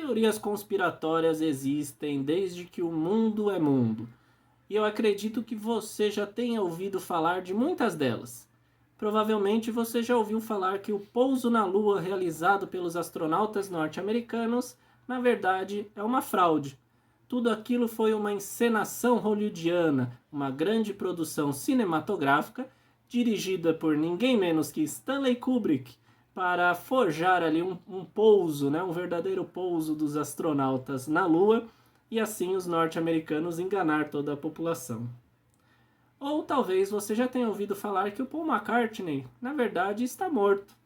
Teorias conspiratórias existem desde que o mundo é mundo, e eu acredito que você já tenha ouvido falar de muitas delas. Provavelmente você já ouviu falar que o pouso na Lua realizado pelos astronautas norte-americanos, na verdade, é uma fraude. Tudo aquilo foi uma encenação hollywoodiana, uma grande produção cinematográfica dirigida por ninguém menos que Stanley Kubrick, para forjar ali um pouso, né, um verdadeiro pouso dos astronautas na Lua e assim os norte-americanos enganar toda a população. Ou talvez você já tenha ouvido falar que o Paul McCartney, na verdade, está morto.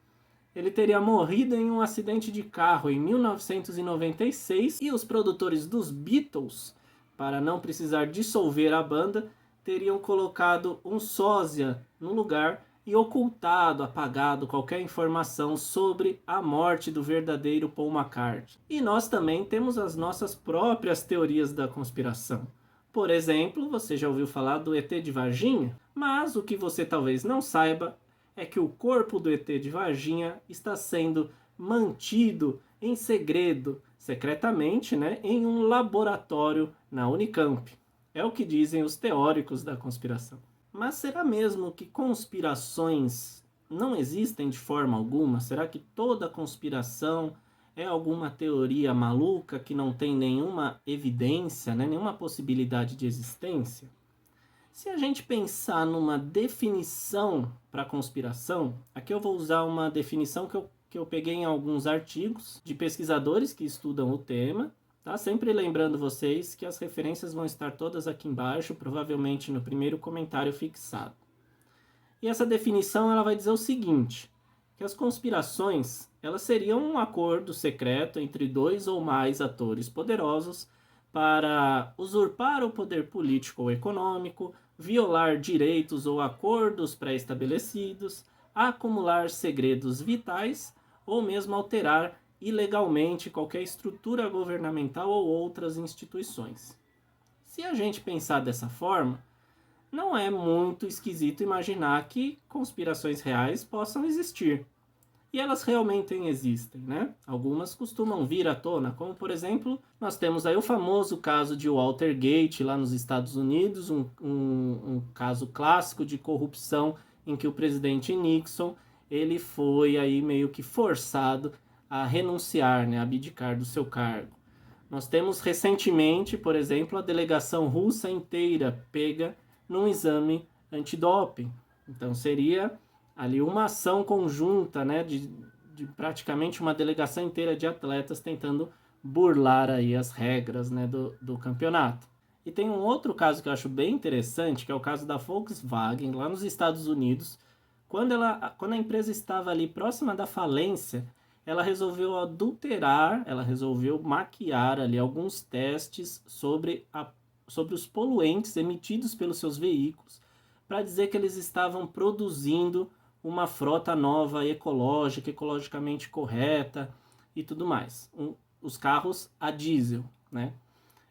Ele teria morrido em um acidente de carro em 1996 e os produtores dos Beatles, para não precisar dissolver a banda, teriam colocado um sósia no lugar e ocultado, apagado qualquer informação sobre a morte do verdadeiro Paul McCartney. E nós também temos as nossas próprias teorias da conspiração. Por exemplo, você já ouviu falar do ET de Varginha? Mas o que você talvez não saiba é que o corpo do ET de Varginha está sendo mantido em segredo, secretamente, né, em um laboratório na Unicamp. É o que dizem os teóricos da conspiração. Mas será mesmo que conspirações não existem de forma alguma? Será que toda conspiração é alguma teoria maluca que não tem nenhuma evidência, né, nenhuma possibilidade de existência? Se a gente pensar numa definição para conspiração, aqui eu vou usar uma definição que eu peguei em alguns artigos de pesquisadores que estudam o tema, tá? Sempre lembrando vocês que as referências vão estar todas aqui embaixo, provavelmente no primeiro comentário fixado. E essa definição ela vai dizer o seguinte, que as conspirações elas seriam um acordo secreto entre dois ou mais atores poderosos para usurpar o poder político ou econômico, violar direitos ou acordos pré-estabelecidos, acumular segredos vitais ou mesmo alterar ilegalmente qualquer estrutura governamental ou outras instituições. Se a gente pensar dessa forma, não é muito esquisito imaginar que conspirações reais possam existir. E elas realmente existem, né? Algumas costumam vir à tona, como por exemplo, nós temos aí o famoso caso de Watergate lá nos Estados Unidos, um caso clássico de corrupção em que o presidente Nixon ele foi aí meio que forçado a renunciar, né, a abdicar do seu cargo. Nós temos recentemente, por exemplo, a delegação russa inteira pega num exame antidoping. Então seria ali uma ação conjunta, né, de praticamente uma delegação inteira de atletas tentando burlar aí as regras, né, do campeonato. E tem um outro caso que eu acho bem interessante, que é o caso da Volkswagen, lá nos Estados Unidos. Quando a empresa estava ali próxima da falência, ela resolveu adulterar, ela resolveu maquiar ali alguns testes sobre os poluentes emitidos pelos seus veículos, para dizer que eles estavam produzindo uma frota nova, ecológica, ecologicamente correta e tudo mais. Os carros a diesel, né?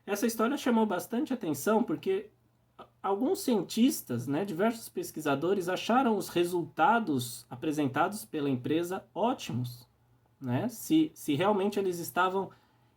Essa história chamou bastante atenção porque alguns cientistas, né, diversos pesquisadores, acharam os resultados apresentados pela empresa ótimos, né? Se realmente eles estavam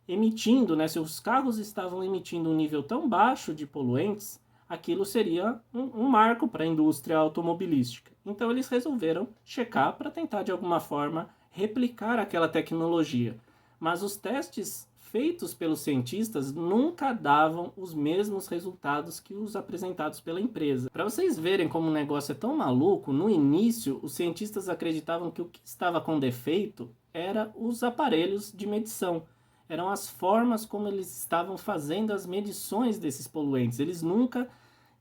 emitindo, né, se os carros estavam emitindo um nível tão baixo de poluentes, aquilo seria um marco para a indústria automobilística. Então eles resolveram checar para tentar de alguma forma replicar aquela tecnologia. Mas os testes feitos pelos cientistas nunca davam os mesmos resultados que os apresentados pela empresa. Para vocês verem como o negócio é tão maluco, no início os cientistas acreditavam que o que estava com defeito era os aparelhos de medição. Eram as formas como eles estavam fazendo as medições desses poluentes. Eles nunca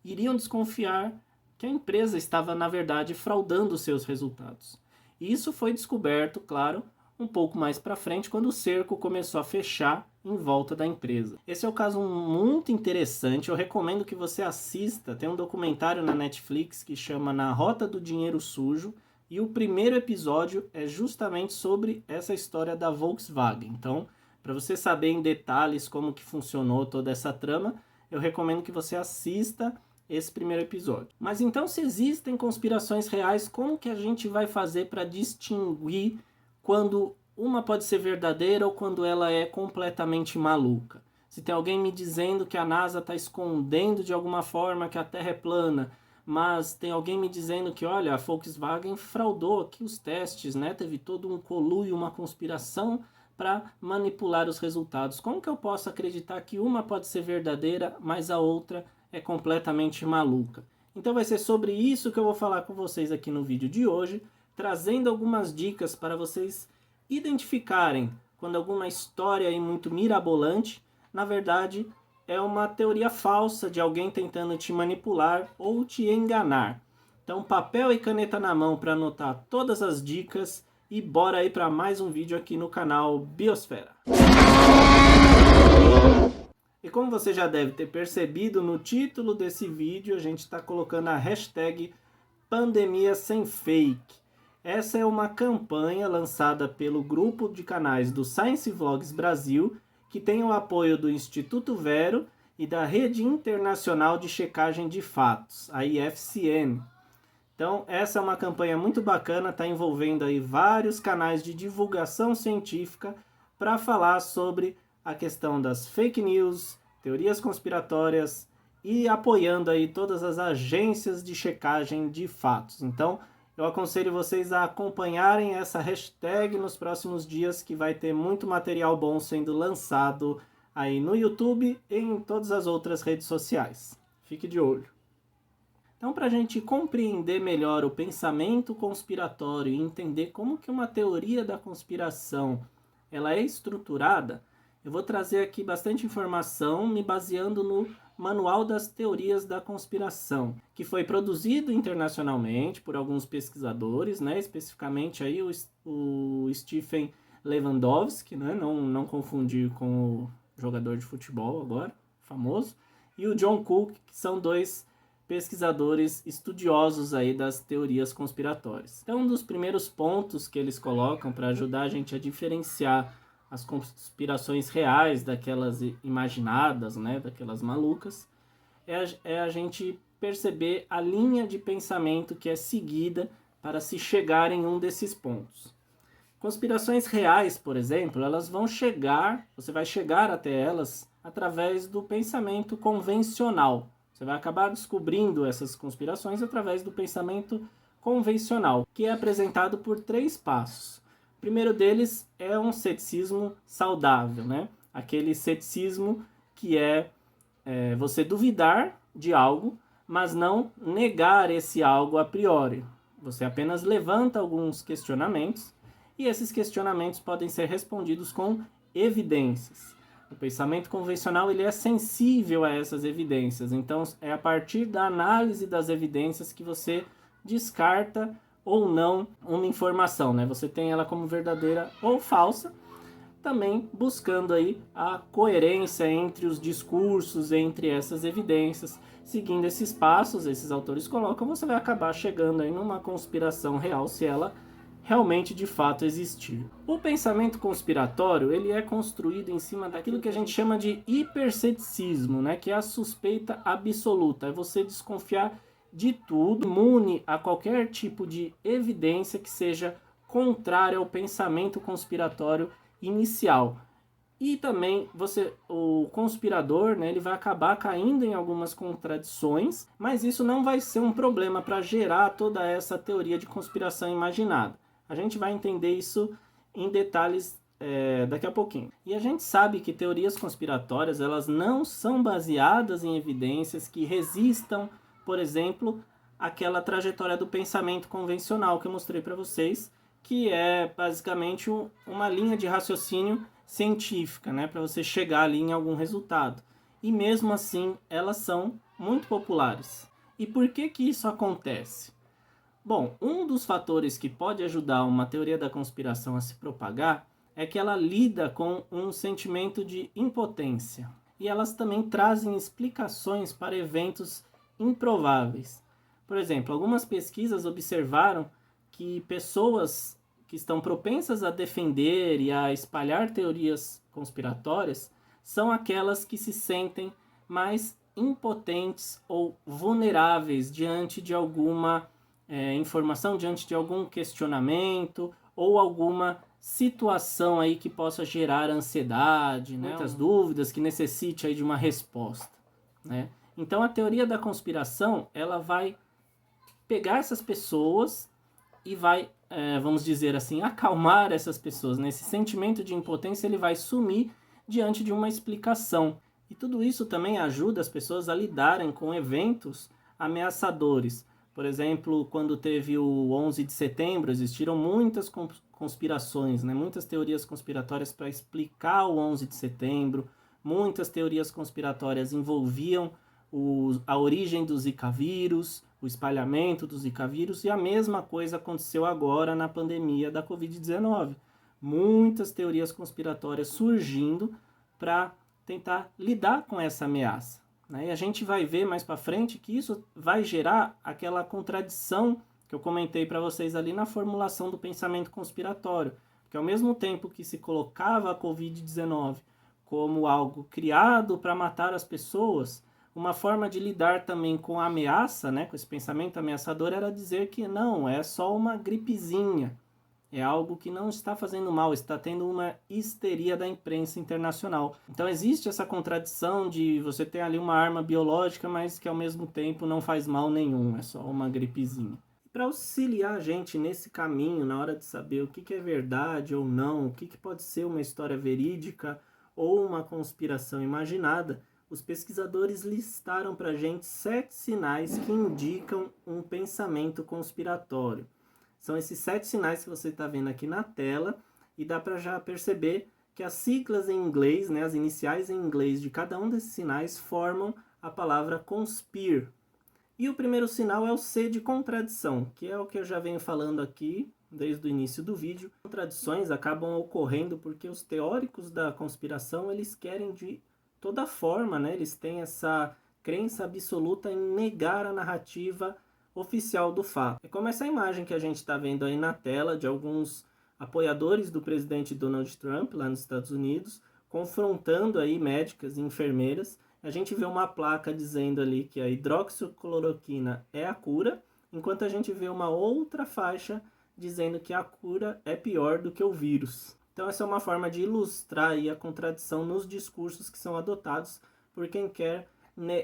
iriam desconfiar que a empresa estava, na verdade, fraudando os seus resultados. E isso foi descoberto, claro, um pouco mais para frente, quando o cerco começou a fechar em volta da empresa. Esse é um caso muito interessante, eu recomendo que você assista. Tem um documentário na Netflix que chama Na Rota do Dinheiro Sujo, e o primeiro episódio é justamente sobre essa história da Volkswagen. Então, para você saber em detalhes como que funcionou toda essa trama, eu recomendo que você assista esse primeiro episódio. Mas então, se existem conspirações reais, como que a gente vai fazer para distinguir quando uma pode ser verdadeira ou quando ela é completamente maluca. Se tem alguém me dizendo que a NASA está escondendo de alguma forma que a Terra é plana, mas tem alguém me dizendo que, olha, a Volkswagen fraudou aqui os testes, né? Teve todo um conluio, uma conspiração para manipular os resultados. Como que eu posso acreditar que uma pode ser verdadeira, mas a outra é completamente maluca? Então vai ser sobre isso que eu vou falar com vocês aqui no vídeo de hoje, trazendo algumas dicas para vocês identificarem quando alguma história aí muito mirabolante, na verdade, é uma teoria falsa de alguém tentando te manipular ou te enganar. Então, papel e caneta na mão para anotar todas as dicas e bora aí para mais um vídeo aqui no canal Biosfera. E como você já deve ter percebido no título desse vídeo, a gente está colocando a hashtag Pandemia Sem Fake. Essa é uma campanha lançada pelo grupo de canais do Science Vlogs Brasil, que tem o apoio do Instituto Vero e da Rede Internacional de Checagem de Fatos, a IFCN. Então, essa é uma campanha muito bacana, está envolvendo aí vários canais de divulgação científica para falar sobre a questão das fake news, teorias conspiratórias e apoiando aí todas as agências de checagem de fatos. Então, eu aconselho vocês a acompanharem essa hashtag nos próximos dias, que vai ter muito material bom sendo lançado aí no YouTube e em todas as outras redes sociais. Fique de olho. Então, para a gente compreender melhor o pensamento conspiratório e entender como que uma teoria da conspiração ela é estruturada, eu vou trazer aqui bastante informação me baseando no Manual das Teorias da Conspiração, que foi produzido internacionalmente por alguns pesquisadores, né? Especificamente aí o Stephen Lewandowski, né? Não confundir com o jogador de futebol agora, famoso, e o John Cook, que são dois pesquisadores estudiosos aí das teorias conspiratórias. Então, um dos primeiros pontos que eles colocam para ajudar a gente a diferenciar as conspirações reais daquelas imaginadas, né, daquelas malucas, é a gente perceber a linha de pensamento que é seguida para se chegar em um desses pontos. Conspirações reais, por exemplo, elas vão chegar, você vai chegar até elas através do pensamento convencional. Você vai acabar descobrindo essas conspirações através do pensamento convencional, que é apresentado por 3 passos. O primeiro deles é um ceticismo saudável, né? Aquele ceticismo que é você duvidar de algo, mas não negar esse algo a priori. Você apenas levanta alguns questionamentos e esses questionamentos podem ser respondidos com evidências. O pensamento convencional ele é sensível a essas evidências, então é a partir da análise das evidências que você descarta ou não uma informação, né? Você tem ela como verdadeira ou falsa, também buscando aí a coerência entre os discursos, entre essas evidências. Seguindo esses passos, esses autores colocam, você vai acabar chegando aí numa conspiração real, se ela realmente de fato existir. O pensamento conspiratório ele é construído em cima daquilo que a gente chama de hiperceticismo, né? Que é a suspeita absoluta, é você desconfiar de tudo, imune a qualquer tipo de evidência que seja contrária ao pensamento conspiratório inicial. E também o conspirador, né, ele vai acabar caindo em algumas contradições, mas isso não vai ser um problema para gerar toda essa teoria de conspiração imaginada. A gente vai entender isso em detalhes daqui a pouquinho. E a gente sabe que teorias conspiratórias elas não são baseadas em evidências que resistam, por exemplo, àquela trajetória do pensamento convencional que eu mostrei para vocês, que é basicamente uma linha de raciocínio científica, né, para você chegar ali em algum resultado. E mesmo assim, elas são muito populares. E por que que isso acontece? Bom, um dos fatores que pode ajudar uma teoria da conspiração a se propagar é que ela lida com um sentimento de impotência. E elas também trazem explicações para eventos improváveis. Por exemplo, algumas pesquisas observaram que pessoas que estão propensas a defender e a espalhar teorias conspiratórias são aquelas que se sentem mais impotentes ou vulneráveis diante de alguma informação, diante de algum questionamento ou alguma situação aí que possa gerar ansiedade, né? Muitas dúvidas, que necessite aí de uma resposta, né? Então a teoria da conspiração, ela vai pegar essas pessoas e vai, vamos dizer assim, acalmar essas pessoas, né? Esse sentimento de impotência, ele vai sumir diante de uma explicação. E tudo isso também ajuda as pessoas a lidarem com eventos ameaçadores. Por exemplo, quando teve o 11 de setembro, existiram muitas conspirações, né? Muitas teorias conspiratórias para explicar o 11 de setembro. Muitas teorias conspiratórias envolviam a origem do Zika vírus, o espalhamento do Zika vírus, e a mesma coisa aconteceu agora na pandemia da Covid-19. Muitas teorias conspiratórias surgindo para tentar lidar com essa ameaça, né? E a gente vai ver mais para frente que isso vai gerar aquela contradição que eu comentei para vocês ali na formulação do pensamento conspiratório, porque ao mesmo tempo que se colocava a Covid-19 como algo criado para matar as pessoas, uma forma de lidar também com a ameaça, né, com esse pensamento ameaçador, era dizer que não, é só uma gripezinha, é algo que não está fazendo mal, está tendo uma histeria da imprensa internacional. Então existe essa contradição de você ter ali uma arma biológica, mas que ao mesmo tempo não faz mal nenhum, é só uma gripezinha. Para auxiliar a gente nesse caminho, na hora de saber o que é verdade ou não, o que pode ser uma história verídica ou uma conspiração imaginada, os pesquisadores listaram para a gente 7 sinais que indicam um pensamento conspiratório. São esses 7 sinais que você está vendo aqui na tela, e dá para já perceber que as siglas em inglês, né, as iniciais em inglês de cada um desses sinais formam a palavra conspire. E o primeiro sinal é o C de contradição, que é o que eu já venho falando aqui desde o início do vídeo. Contradições acabam ocorrendo porque os teóricos da conspiração, eles querem de toda forma, né, eles têm essa crença absoluta em negar a narrativa oficial do fato. É como essa imagem que a gente está vendo aí na tela de alguns apoiadores do presidente Donald Trump lá nos Estados Unidos, confrontando aí médicas e enfermeiras. A gente vê uma placa dizendo ali que a hidroxicloroquina é a cura, enquanto a gente vê uma outra faixa dizendo que a cura é pior do que o vírus. Então essa é uma forma de ilustrar aí a contradição nos discursos que são adotados por quem quer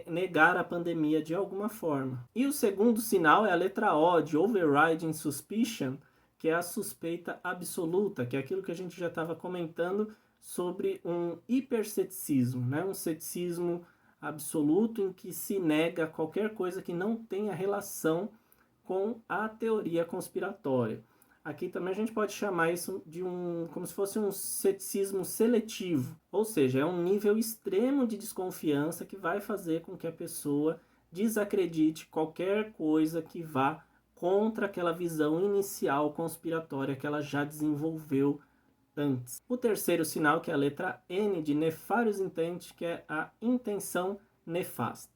negar a pandemia de alguma forma. E o segundo sinal é a letra O, de overriding suspicion, que é a suspeita absoluta, que é aquilo que a gente já estava comentando sobre um hiperceticismo, né? Um ceticismo absoluto em que se nega qualquer coisa que não tenha relação com a teoria conspiratória. Aqui também a gente pode chamar isso de como se fosse um ceticismo seletivo, ou seja, é um nível extremo de desconfiança que vai fazer com que a pessoa desacredite qualquer coisa que vá contra aquela visão inicial conspiratória que ela já desenvolveu antes. O terceiro sinal, que é a letra N de nefarious intent, que é a intenção nefasta.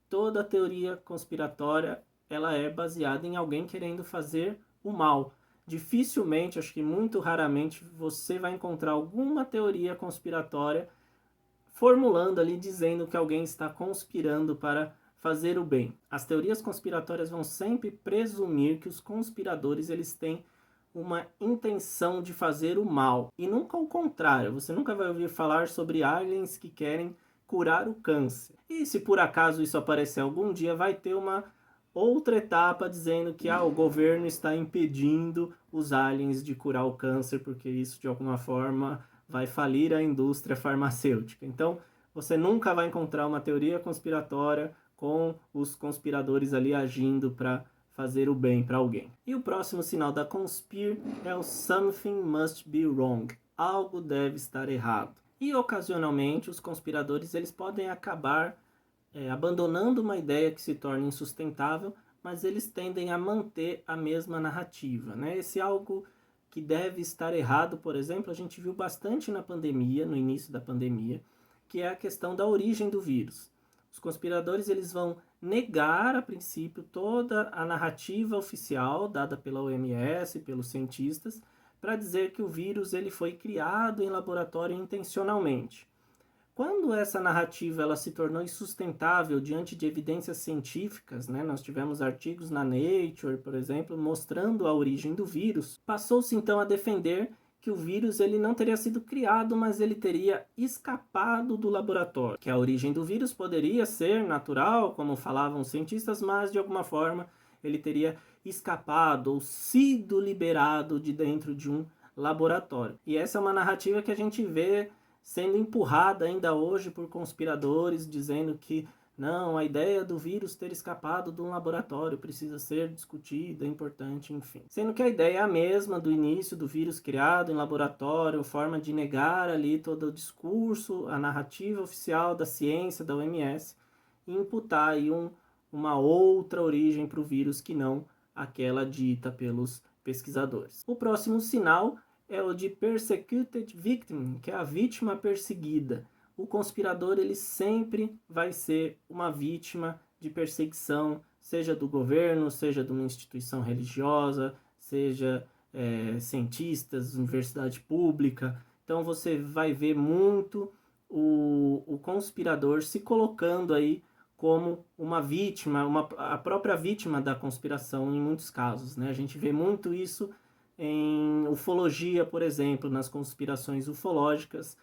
Toda teoria conspiratória, ela é baseada em alguém querendo fazer o mal. Dificilmente, acho que muito raramente, você vai encontrar alguma teoria conspiratória formulando ali, dizendo que alguém está conspirando para fazer o bem. As teorias conspiratórias vão sempre presumir que os conspiradores, eles têm uma intenção de fazer o mal, e nunca o contrário. Você nunca vai ouvir falar sobre aliens que querem curar o câncer. E se por acaso isso aparecer algum dia, vai ter uma outra etapa dizendo que o governo está impedindo os aliens de curar o câncer, porque isso de alguma forma vai falir a indústria farmacêutica. Então, você nunca vai encontrar uma teoria conspiratória com os conspiradores ali agindo para fazer o bem para alguém. E o próximo sinal da conspire é o something must be wrong. Algo deve estar errado. E ocasionalmente os conspiradores, eles podem acabar abandonando uma ideia que se torna insustentável, mas eles tendem a manter a mesma narrativa, né? Esse algo que deve estar errado, por exemplo, a gente viu bastante na pandemia, no início da pandemia, que é a questão da origem do vírus. Os conspiradores, eles vão negar, a princípio, toda a narrativa oficial dada pela OMS, pelos cientistas, para dizer que o vírus ele foi criado em laboratório intencionalmente. Quando essa narrativa ela se tornou insustentável diante de evidências científicas, né, nós tivemos artigos na Nature, por exemplo, mostrando a origem do vírus, passou-se então a defender que o vírus ele não teria sido criado, mas ele teria escapado do laboratório. Que a origem do vírus poderia ser natural, como falavam os cientistas, mas de alguma forma ele teria escapado ou sido liberado de dentro de um laboratório. E essa é uma narrativa que a gente vê sendo empurrada ainda hoje por conspiradores, dizendo que não, a ideia do vírus ter escapado de um laboratório precisa ser discutida, é importante, enfim. Sendo que a ideia é a mesma do início do vírus criado em laboratório, forma de negar ali todo o discurso, a narrativa oficial da ciência, da OMS, e imputar aí uma outra origem para o vírus que não aquela dita pelos pesquisadores. O próximo sinal é o de persecuted victim, que é a vítima perseguida. O conspirador ele sempre vai ser uma vítima de perseguição, seja do governo, seja de uma instituição religiosa, seja cientistas, universidade pública. Então você vai ver muito o conspirador se colocando aí como uma vítima, a própria vítima da conspiração em muitos casos, né? A gente vê muito isso em ufologia, por exemplo, nas conspirações ufológicas,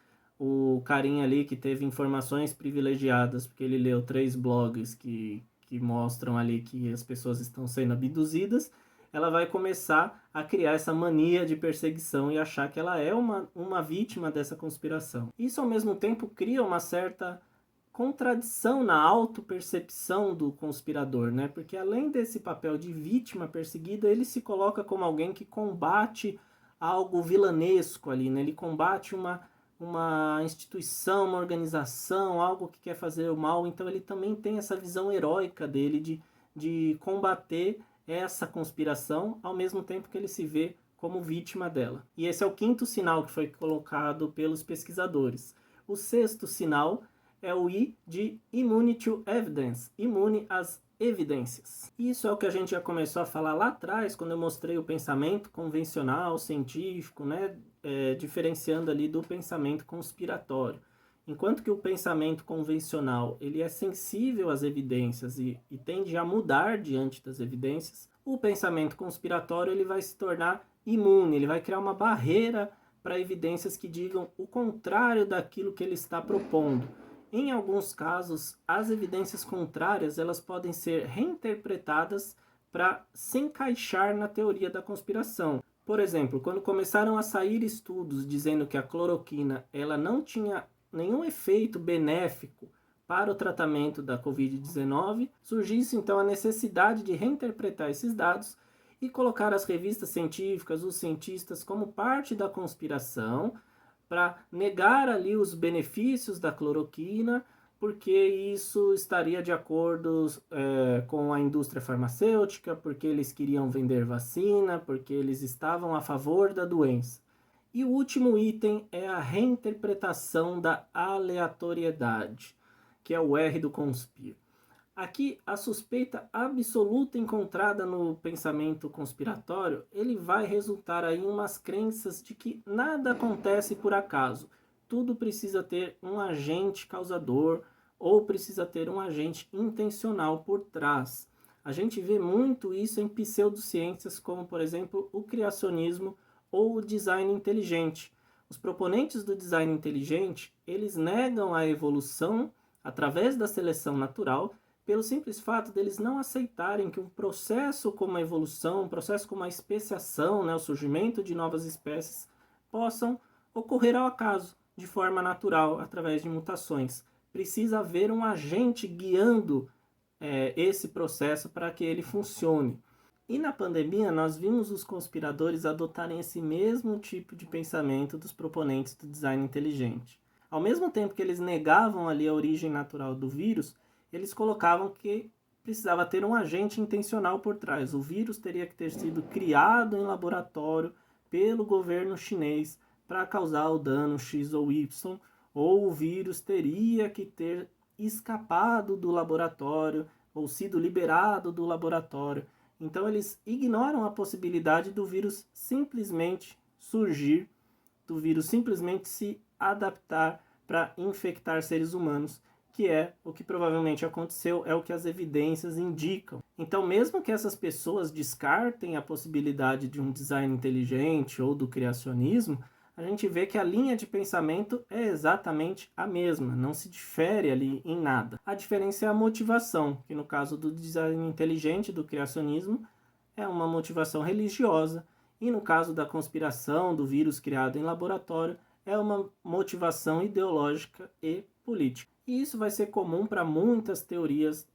o carinha ali que teve informações privilegiadas, porque ele leu 3 blogs que mostram ali que as pessoas estão sendo abduzidas, ela vai começar a criar essa mania de perseguição e achar que ela é uma vítima dessa conspiração. Isso, ao mesmo tempo, cria uma certa contradição na autopercepção do conspirador, né? Porque além desse papel de vítima perseguida, ele se coloca como alguém que combate algo vilanesco ali, né? Ele combate uma instituição, uma organização, algo que quer fazer o mal, então ele também tem essa visão heróica dele de combater essa conspiração, ao mesmo tempo que ele se vê como vítima dela. E esse é o 5º sinal que foi colocado pelos pesquisadores. O 6º sinal é o I de Immune to Evidence, imune às evidências. Isso é o que a gente já começou a falar lá atrás, quando eu mostrei o pensamento convencional, científico, né, diferenciando ali do pensamento conspiratório. Enquanto que o pensamento convencional ele é sensível às evidências e tende a mudar diante das evidências, o pensamento conspiratório ele vai se tornar imune, ele vai criar uma barreira para evidências que digam o contrário daquilo que ele está propondo. Em alguns casos, as evidências contrárias elas podem ser reinterpretadas para se encaixar na teoria da conspiração. Por exemplo, quando começaram a sair estudos dizendo que a cloroquina ela não tinha nenhum efeito benéfico para o tratamento da Covid-19, surgiu então a necessidade de reinterpretar esses dados e colocar as revistas científicas, os cientistas, como parte da conspiração, para negar ali os benefícios da cloroquina, porque isso estaria de acordo com a indústria farmacêutica, porque eles queriam vender vacina, porque eles estavam a favor da doença. E o último item é a reinterpretação da aleatoriedade, que é o R do conspiro. Aqui, a suspeita absoluta encontrada no pensamento conspiratório, ele vai resultar aí em umas crenças de que nada acontece por acaso. Tudo precisa ter um agente causador ou precisa ter um agente intencional por trás. A gente vê muito isso em pseudociências, como, por exemplo, o criacionismo ou o design inteligente. Os proponentes do design inteligente, eles negam a evolução através da seleção natural, pelo simples fato deles não aceitarem que um processo como a evolução, um processo como a especiação, né, o surgimento de novas espécies, possam ocorrer ao acaso, de forma natural, através de mutações. Precisa haver um agente guiando esse processo para que ele funcione. E na pandemia nós vimos os conspiradores adotarem esse mesmo tipo de pensamento dos proponentes do design inteligente. Ao mesmo tempo que eles negavam ali a origem natural do vírus, eles colocavam que precisava ter um agente intencional por trás. O vírus teria que ter sido criado em laboratório pelo governo chinês para causar o dano X ou Y, ou o vírus teria que ter escapado do laboratório ou sido liberado do laboratório. Então eles ignoram a possibilidade do vírus simplesmente surgir, do vírus simplesmente se adaptar para infectar seres humanos, que é o que provavelmente aconteceu, é o que as evidências indicam. Então, mesmo que essas pessoas descartem a possibilidade de um design inteligente ou do criacionismo, a gente vê que a linha de pensamento é exatamente a mesma, não se difere ali em nada. A diferença é a motivação, que no caso do design inteligente, do criacionismo, é uma motivação religiosa, e no caso da conspiração, do vírus criado em laboratório, é uma motivação ideológica e política. E isso vai ser comum para muitas teorias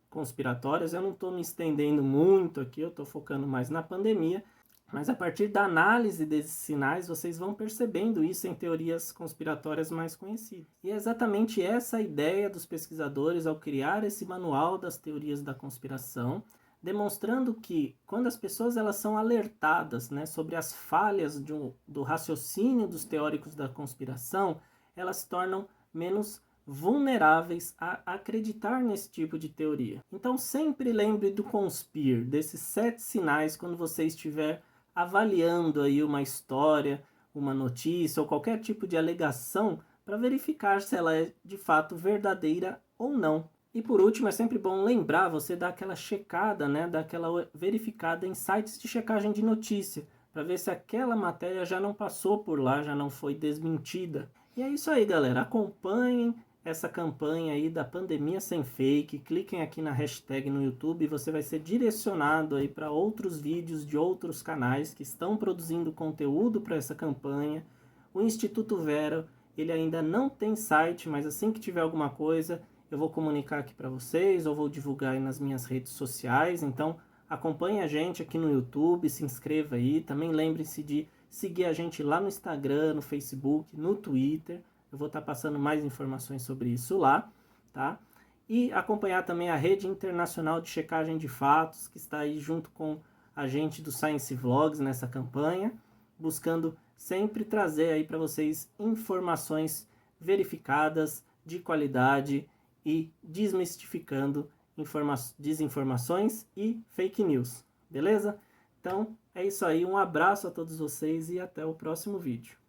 conspiratórias. Eu não estou me estendendo muito aqui, eu estou focando mais na pandemia, mas a partir da análise desses sinais, vocês vão percebendo isso em teorias conspiratórias mais conhecidas. E é exatamente essa a ideia dos pesquisadores ao criar esse manual das teorias da conspiração, demonstrando que quando as pessoas elas são alertadas, né, sobre as falhas do raciocínio dos teóricos da conspiração, elas se tornam menos vulneráveis a acreditar nesse tipo de teoria. Então sempre lembre do Conspir, desses 7 sinais quando você estiver avaliando aí uma história, uma notícia ou qualquer tipo de alegação para verificar se ela é de fato verdadeira ou não. E por último, é sempre bom lembrar, você dar aquela checada, né, dar aquela verificada em sites de checagem de notícia, para ver se aquela matéria já não passou por lá, já não foi desmentida. E é isso aí, galera. Acompanhem essa campanha aí da Pandemia Sem Fake. Cliquem aqui na hashtag no YouTube e você vai ser direcionado aí para outros vídeos de outros canais que estão produzindo conteúdo para essa campanha. O Instituto Vera, ele ainda não tem site, mas assim que tiver alguma coisa, eu vou comunicar aqui para vocês, ou vou divulgar aí nas minhas redes sociais. Então acompanhe a gente aqui no YouTube, se inscreva aí. Também lembre-se de seguir a gente lá no Instagram, no Facebook, no Twitter. Eu vou estar passando mais informações sobre isso lá, tá? E acompanhar também a Rede Internacional de Checagem de Fatos, que está aí junto com a gente do Science Vlogs nessa campanha, buscando sempre trazer aí para vocês informações verificadas, de qualidade e desmistificando desinformações e fake news, beleza? Então é isso aí, um abraço a todos vocês e até o próximo vídeo.